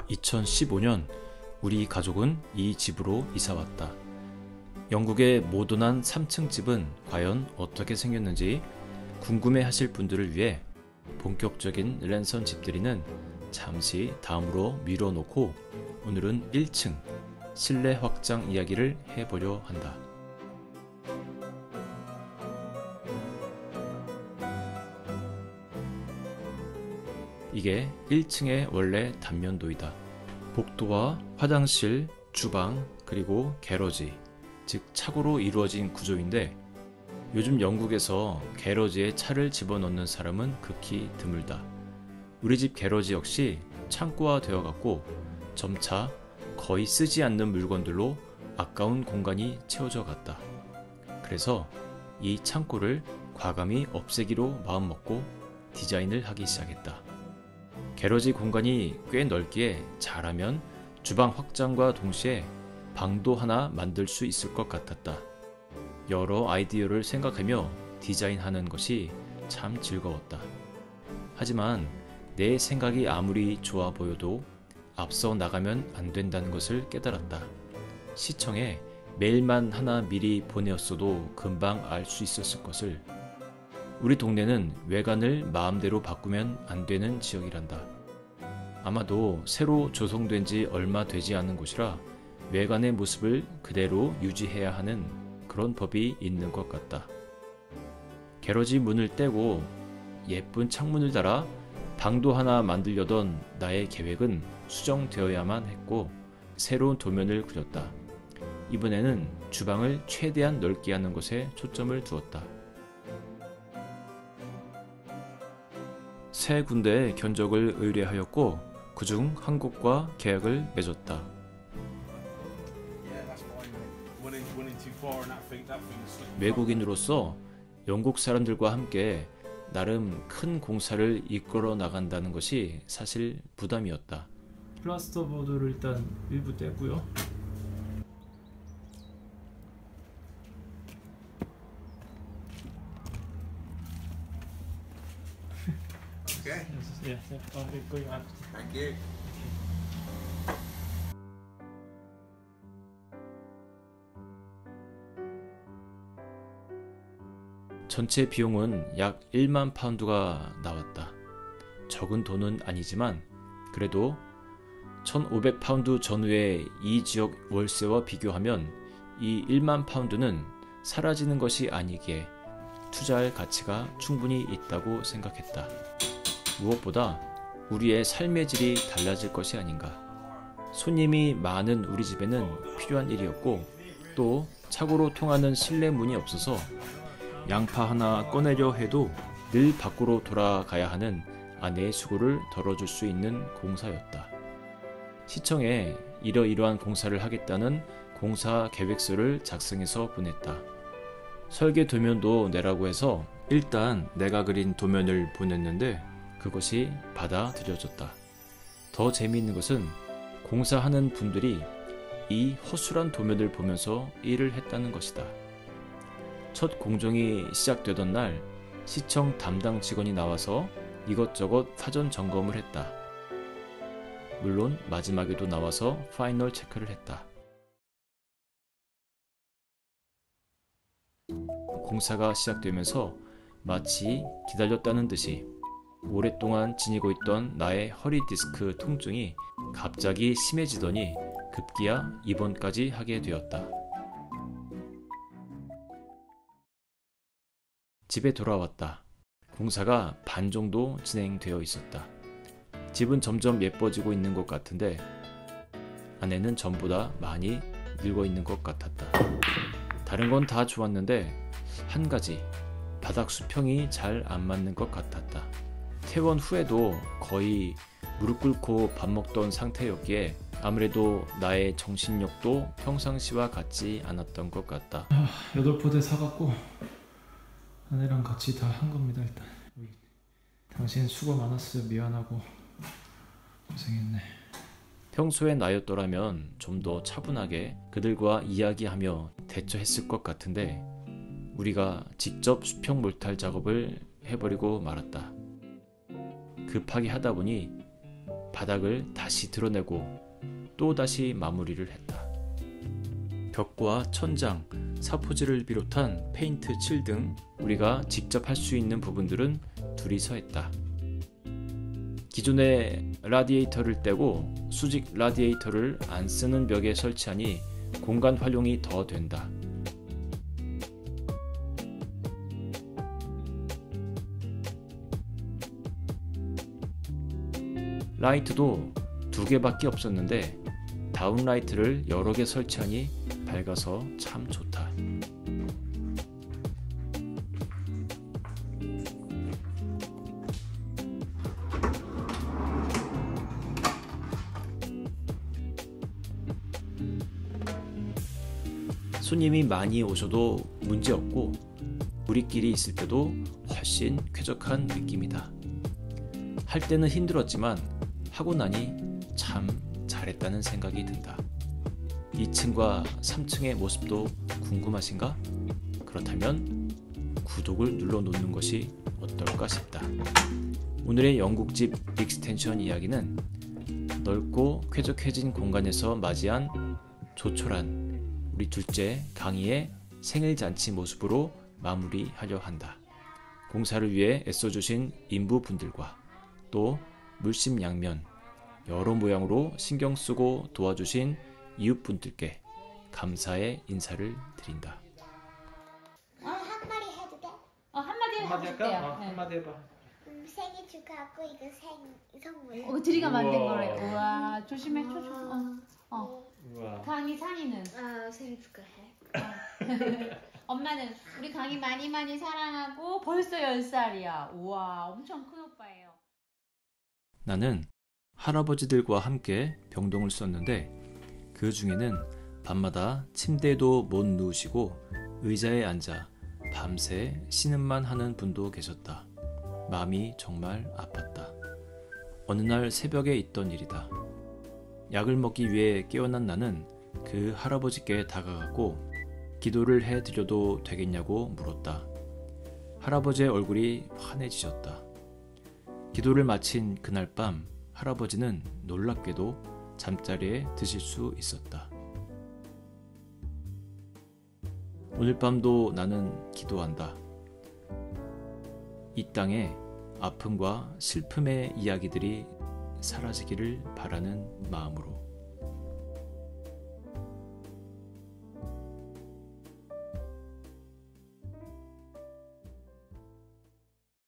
2015년 우리 가족은 이 집으로 이사 왔다. 영국의 모던한 3층 집은 과연 어떻게 생겼는지 궁금해 하실 분들을 위해 본격적인 랜선 집들이는 잠시 다음으로 미뤄놓고 오늘은 1층 실내 확장 이야기를 해보려 한다. 이게 1층의 원래 단면도이다. 복도와 화장실, 주방, 그리고 게러지, 즉 차고로 이루어진 구조인데 요즘 영국에서 게러지에 차를 집어넣는 사람은 극히 드물다. 우리 집 게러지 역시 창고화 되어갔고 점차 거의 쓰지 않는 물건들로 아까운 공간이 채워져 갔다. 그래서 이 창고를 과감히 없애기로 마음먹고 디자인을 하기 시작했다. 게러지 공간이 꽤 넓기에 잘하면 주방 확장과 동시에 방도 하나 만들 수 있을 것 같았다. 여러 아이디어를 생각하며 디자인하는 것이 참 즐거웠다. 하지만 내 생각이 아무리 좋아 보여도 앞서 나가면 안 된다는 것을 깨달았다. 시청에 메일만 하나 미리 보내었어도 금방 알 수 있었을 것을. 우리 동네는 외관을 마음대로 바꾸면 안 되는 지역이란다. 아마도 새로 조성된 지 얼마 되지 않은 곳이라 외관의 모습을 그대로 유지해야 하는 그런 법이 있는 것 같다. 게러지 문을 떼고 예쁜 창문을 달아 방도 하나 만들려던 나의 계획은 수정되어야만 했고 새로운 도면을 그렸다. 이번에는 주방을 최대한 넓게 하는 것에 초점을 두었다. 세 군데의 견적을 의뢰하였고 그중 한 곳과 계약을 맺었다. 외국인으로서 영국 사람들과 함께 나름 큰 공사를 이끌어 나간다는 것이 사실 부담이었다. 플라스터 보드를 일단 일부 떼고요. Okay. Yeah, going on. Thank you. 전체 비용은 약 1만 파운드가 나왔다. 적은 돈은 아니지만 그래도 1,500 파운드 전후의 이 지역 월세와 비교하면 이 1만 파운드는 사라지는 것이 아니기에 투자할 가치가 충분히 있다고 생각했다. 무엇보다 우리의 삶의 질이 달라질 것이 아닌가. 손님이 많은 우리 집에는 필요한 일이었고 또 차고로 통하는 실내 문이 없어서 양파 하나 꺼내려 해도 늘 밖으로 돌아가야 하는 아내의 수고를 덜어줄 수 있는 공사였다. 시청에 이러이러한 공사를 하겠다는 공사 계획서를 작성해서 보냈다. 설계 도면도 내라고 해서 일단 내가 그린 도면을 보냈는데 그것이 받아들여졌다. 더 재미있는 것은 공사하는 분들이 이 허술한 도면을 보면서 일을 했다는 것이다. 첫 공정이 시작되던 날 시청 담당 직원이 나와서 이것저것 사전 점검을 했다. 물론 마지막에도 나와서 파이널 체크를 했다. 공사가 시작되면서 마치 기다렸다는 듯이 오랫동안 지니고 있던 나의 허리 디스크 통증이 갑자기 심해지더니 급기야 입원까지 하게 되었다. 집에 돌아왔다. 공사가 반 정도 진행되어 있었다. 집은 점점 예뻐지고 있는 것 같은데 아내는 전보다 많이 늙어 있는 것 같았다. 다른 건 다 좋았는데 한 가지 바닥 수평이 잘 안 맞는 것 같았다. 퇴원 후에도 거의 무릎 꿇고 밥 먹던 상태였기에 아무래도 나의 정신력도 평상시와 같지 않았던 것 같다. 8포대 사갖고 아내랑 같이 다 한 겁니다. 일단 당신 수고 많았어요. 미안하고 고생했네. 평소의 나였더라면 좀 더 차분하게 그들과 이야기하며 대처했을 것 같은데 우리가 직접 수평 몰탈 작업을 해버리고 말았다. 급하게 하다 보니 바닥을 다시 드러내고 또 다시 마무리를 했다. 벽과 천장, 사포질을 비롯한 페인트 칠 등 우리가 직접 할 수 있는 부분들은 둘이서 했다. 기존의 라디에이터를 떼고 수직 라디에이터를 안 쓰는 벽에 설치하니 공간 활용이 더 된다. 라이트도 2개밖에 없었는데 다운라이트를 여러 개 설치하니 밝아서 참 좋다. 손님이 많이 오셔도 문제없고 우리끼리 있을 때도 훨씬 쾌적한 느낌이다. 할 때는 힘들었지만 하고 나니 참 잘했다는 생각이 든다. 2층과 3층의 모습도 궁금하신가? 그렇다면 구독을 눌러놓는 것이 어떨까 싶다. 오늘의 영국집 익스텐션 이야기는 넓고 쾌적해진 공간에서 맞이한 조촐한 우리 둘째 강희의 생일잔치 모습으로 마무리하려 한다. 공사를 위해 애써주신 인부분들과 또 물심양면 여러 모양으로 신경 쓰고 도와주신 이웃분들께 감사의 인사를 드린다. 한마디 해도 돼? 한마디 한마디 해줄게요. 할까? 한마디 해봐. 생일 축하하고 이거 선물. 드리가 만든 우와. 거래. 우와, 조심해, 조심. 우와. 강희 산이는 생일 축하해. 엄마는 우리 강희 많이 많이 사랑하고 벌써 10살이야. 우와, 엄청 큰 오빠예요. 나는 할아버지들과 함께 병동을 썼는데 그 중에는 밤마다 침대에도 못 누우시고 의자에 앉아 밤새 신음만 하는 분도 계셨다. 마음이 정말 아팠다. 어느 날 새벽에 있던 일이다. 약을 먹기 위해 깨어난 나는 그 할아버지께 다가갔고 기도를 해드려도 되겠냐고 물었다. 할아버지의 얼굴이 환해지셨다. 기도를 마친 그날 밤 할아버지는 놀랍게도 잠자리에 드실 수 있었다. 오늘 밤도 나는 기도한다. 이 땅에 아픔과 슬픔의 이야기들이 사라지기를 바라는 마음으로.